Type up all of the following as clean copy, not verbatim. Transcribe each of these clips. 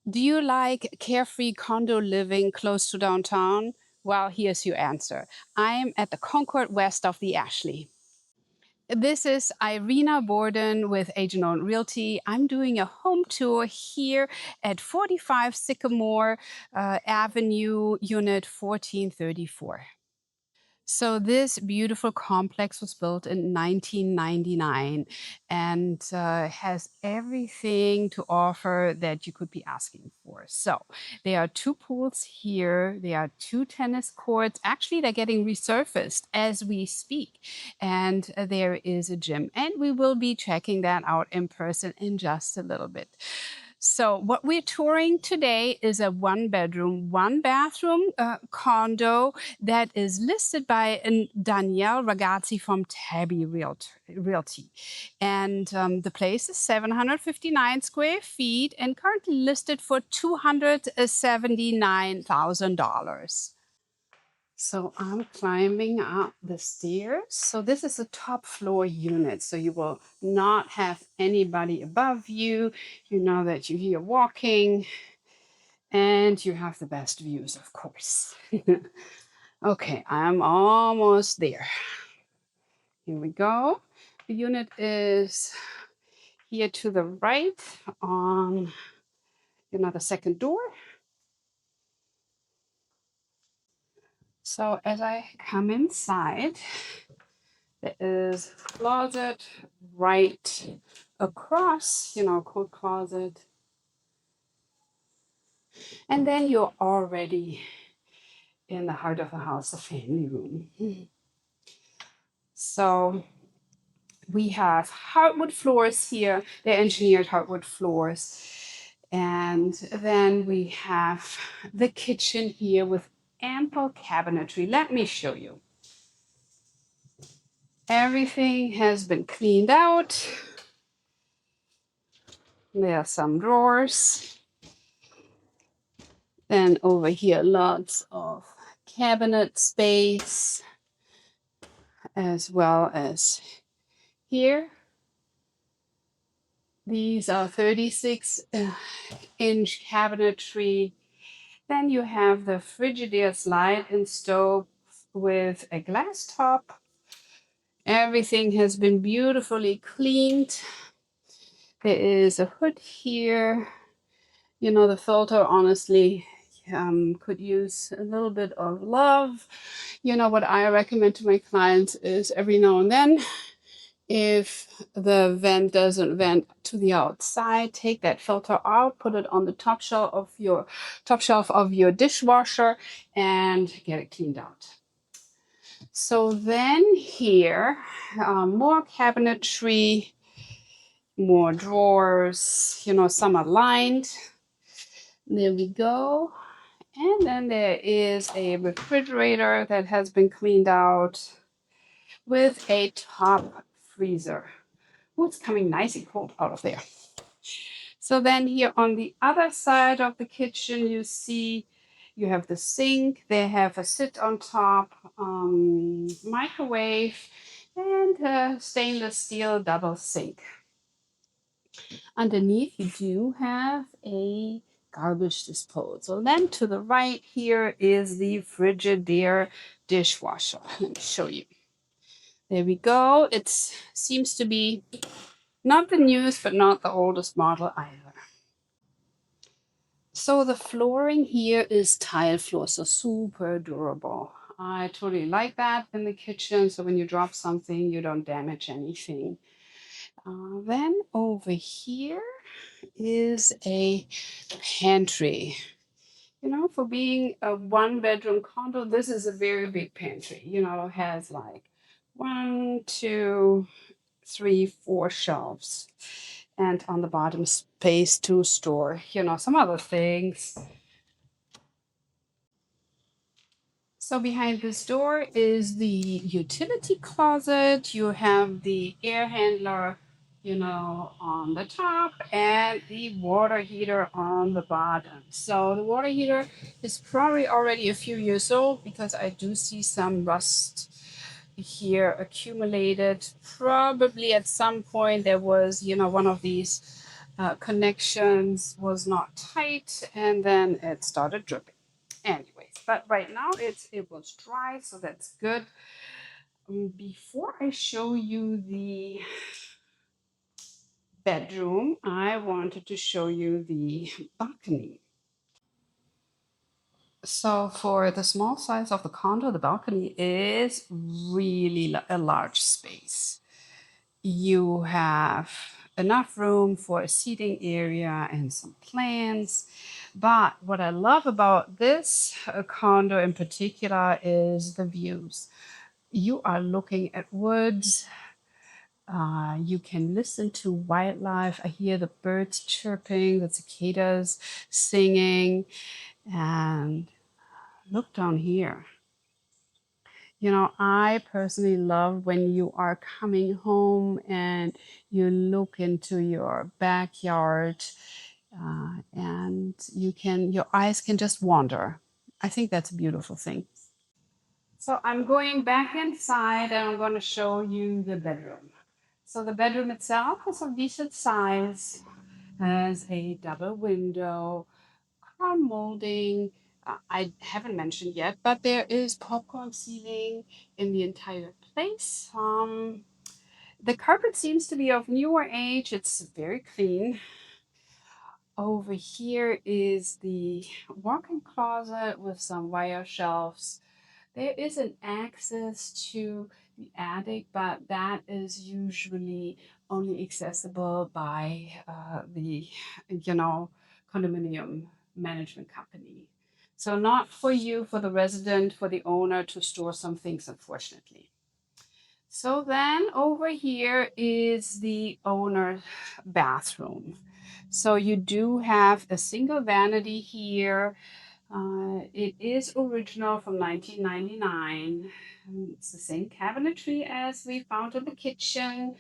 Do you like carefree condo living close to downtown? Well, here's your answer. I'm at the Concord West of the Ashley. This is Irina Borden with Agent Own Realty. I'm doing a home tour here at 45 Sycamore Avenue, Unit 1434. So this beautiful complex was built in 1999 and has everything to offer that you could be asking for. So there are two pools here. There are two tennis courts. Actually, they're getting resurfaced as we speak. And there is a gym. And we will be checking that out in person in just a little bit. So what we're touring today is a one-bedroom, one-bathroom condo that is listed by Danielle Ragazzi from Tabby Realty. And the place is 759 square feet and currently listed for $279,000. So I'm climbing up the stairs. So this is a top floor unit. So you will not have anybody above you. You know that you're here walking and you have the best views, of course. Okay, I'm almost there. Here we go. The unit is here to the right on the second door. So as I come inside, there is a closet right across, coat closet. And then you're already in the heart of the house, the family room. So we have hardwood floors here. They're engineered hardwood floors. And then we have the kitchen here with ample cabinetry. Let me show you. Everything has been cleaned out. There are some drawers. Then over here, lots of cabinet space, as well as here. These are 36-inch cabinetry. Then you have the Frigidaire slide-in stove with a glass top. Everything has been beautifully cleaned. There is a hood here. The filter honestly could use a little bit of love. What I recommend to my clients is every now and then, if the vent doesn't vent to the outside, take that filter out, put it on the top shelf of your dishwasher, and get it cleaned out. So then here, more cabinetry, more drawers, some are lined. There we go. And then there is a refrigerator that has been cleaned out with a top freezer. Oh, it's coming nice and cold out of there. So then here on the other side of the kitchen, you see you have the sink. They have a sit on top microwave and a stainless steel double sink. Underneath, you do have a garbage disposal. Then to the right here is the Frigidaire dishwasher. Let me show you. There we go. It seems to be not the newest, but not the oldest model either. So the flooring here is tile floor, so super durable. I totally like that in the kitchen. So when you drop something, you don't damage anything. Then over here is a pantry. For being a one-bedroom condo, this is a very big pantry. It has like 1, 2, 3, 4 shelves. And on the bottom, space to store, some other things. So behind this door is the utility closet. You have the air handler, on the top, and the water heater on the bottom. So the water heater is probably already a few years old because I do see some rust here accumulated. Probably at some point there was, one of these connections was not tight, and then it started dripping. Anyways, but right now it was dry, so that's good. Before I show you the bedroom, I wanted to show you the balcony. So for the small size of the condo, the balcony is really a large space. You have enough room for a seating area and some plants. But what I love about this condo in particular is the views. You are looking at woods. You can listen to wildlife. I hear the birds chirping, the cicadas singing, and look down here. You know, I personally love when you are coming home and you look into your backyard and your eyes can just wander. I think that's a beautiful thing. So I'm going back inside and I'm going to show you the bedroom. So the bedroom itself is a decent size, has a double window, crown molding. I haven't mentioned yet, but there is popcorn ceiling in the entire place. The carpet seems to be of newer age. It's very clean. Over here is the walk-in closet with some wire shelves. There is an access to the attic, but that is usually only accessible by the, condominium management company. So not for you, for the resident, for the owner to store some things, unfortunately. So then over here is the owner's bathroom. So you do have a single vanity here. It is original from 1999. It's the same cabinetry as we found in the kitchen.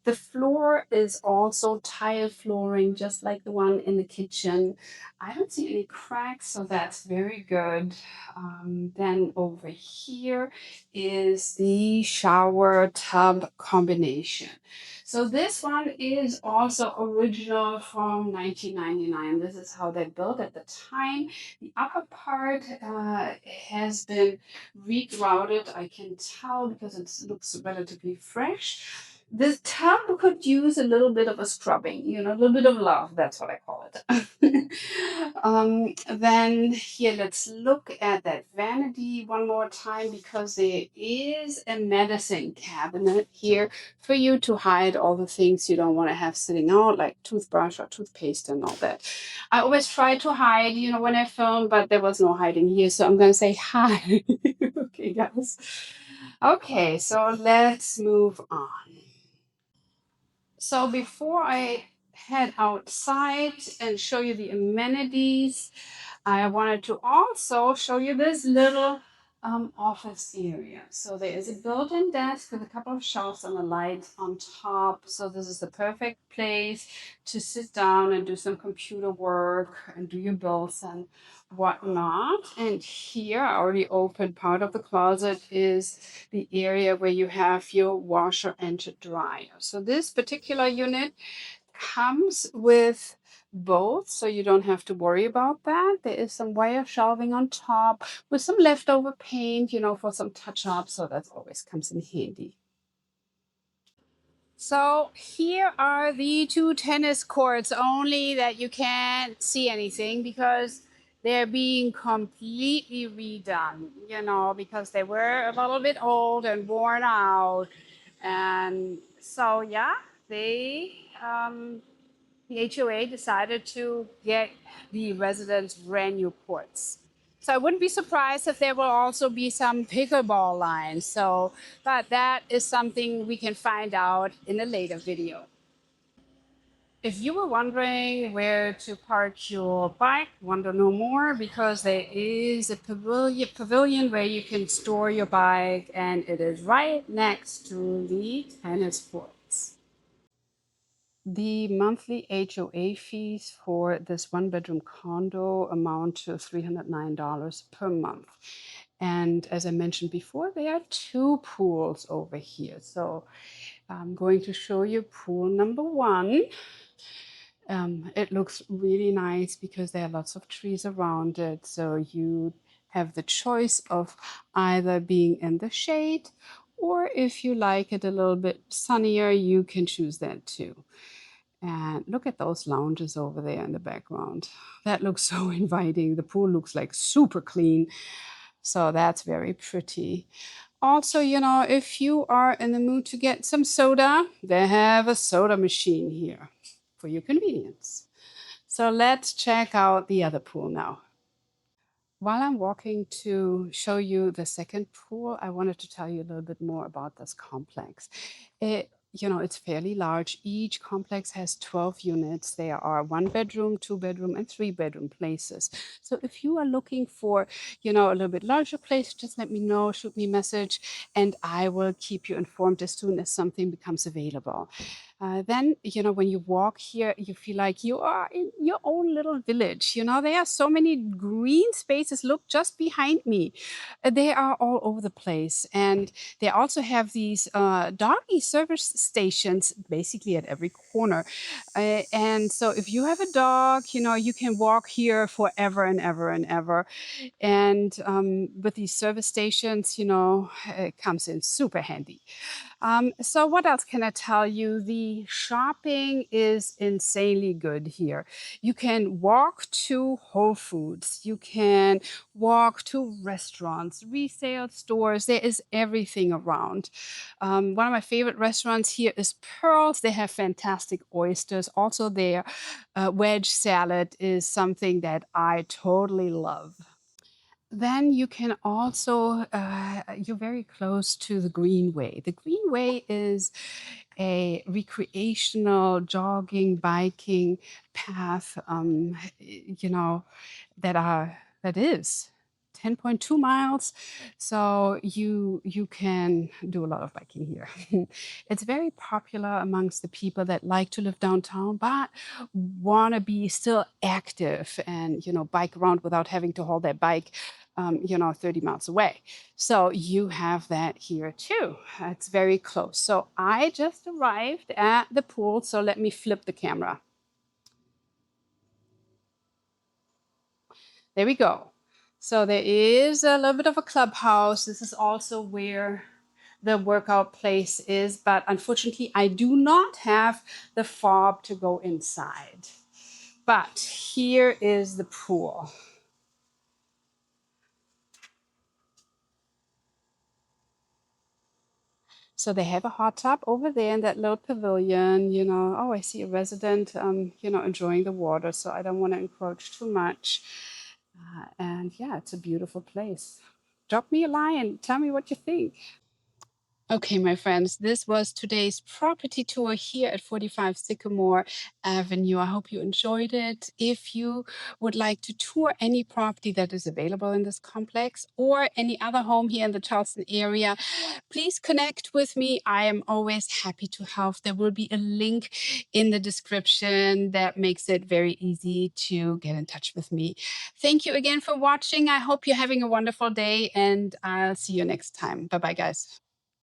The floor is also tile flooring, just like the one in the kitchen. I don't see any cracks, so that's very good. Then over here is the shower tub combination. So this one is also original from 1999. This is how they built at the time. The upper part has been regrouted, I can tell, because it looks relatively fresh. This tub could use a little bit of a scrubbing, a little bit of love. That's what I call it. Then here, let's look at that vanity one more time because there is a medicine cabinet here for you to hide all the things you don't want to have sitting out, like toothbrush or toothpaste and all that. I always try to hide, when I film, but there was no hiding here. So I'm going to say hi. Okay, guys. Okay, so let's move on. So before I head outside and show you the amenities, I wanted to also show you this little office area. So there is a built-in desk with a couple of shelves and a light on top. So this is the perfect place to sit down and do some computer work and do your bills and whatnot. And here, I already opened part of the closet, is the area where you have your washer and your dryer. So this particular unit comes with both, so you don't have to worry about that. There is some wire shelving on top with some leftover paint, for some touch-ups, so that always comes in handy. So here are the two tennis courts, only that you can't see anything because they're being completely redone, because they were a little bit old and worn out. And so, yeah, the HOA decided to get the residents brand new courts. So I wouldn't be surprised if there will also be some pickleball lines. But that is something we can find out in a later video. If you were wondering where to park your bike, want to know more, because there is a pavilion where you can store your bike, and it is right next to the tennis courts. The monthly HOA fees for this one-bedroom condo amount to $309 per month. And as I mentioned before, there are two pools over here. So I'm going to show you pool number one. It looks really nice because there are lots of trees around it. So you have the choice of either being in the shade, or if you like it a little bit sunnier, you can choose that too. And look at those lounges over there in the background. That looks so inviting. The pool looks like super clean. So that's very pretty. Also, if you are in the mood to get some soda, they have a soda machine here for your convenience. So let's check out the other pool now. While I'm walking to show you the second pool, I wanted to tell you a little bit more about this complex. It's fairly large. Each complex has 12 units. There are 1 bedroom, 2 bedroom, and 3 bedroom places. So if you are looking for, a little bit larger place, just let me know, shoot me a message, and I will keep you informed as soon as something becomes available. Then, when you walk here, you feel like you are in your own little village. There are so many green spaces. Look just behind me. They are all over the place. And they also have these doggy service stations basically at every corner. And so if you have a dog, you can walk here forever and ever and ever. And with these service stations, it comes in super handy. So what else can I tell you? The shopping is insanely good here. You can walk to Whole Foods. You can walk to restaurants, resale stores. There is everything around. One of my favorite restaurants here is Pearls. They have fantastic oysters. Also, their wedge salad is something that I totally love. Then you can also, you're very close to the Greenway. The Greenway is a recreational jogging, biking path, that is 10.2 miles. So you can do a lot of biking here. It's very popular amongst the people that like to live downtown, but want to be still active and, bike around without having to haul their bike 30 miles away. So you have that here too. It's very close. So I just arrived at the pool. So let me flip the camera. There we go. So there is a little bit of a clubhouse. This is also where the workout place is, but unfortunately I do not have the fob to go inside. But here is the pool. So they have a hot tub over there in that little pavilion, Oh, I see a resident, enjoying the water. So I don't want to encroach too much. And yeah, it's a beautiful place. Drop me a line. Tell me what you think. Okay, my friends, this was today's property tour here at 45 Sycamore Avenue. I hope you enjoyed it. If you would like to tour any property that is available in this complex or any other home here in the Charleston area, please connect with me. I am always happy to help. There will be a link in the description that makes it very easy to get in touch with me. Thank you again for watching. I hope you're having a wonderful day, and I'll see you next time. Bye-bye, guys.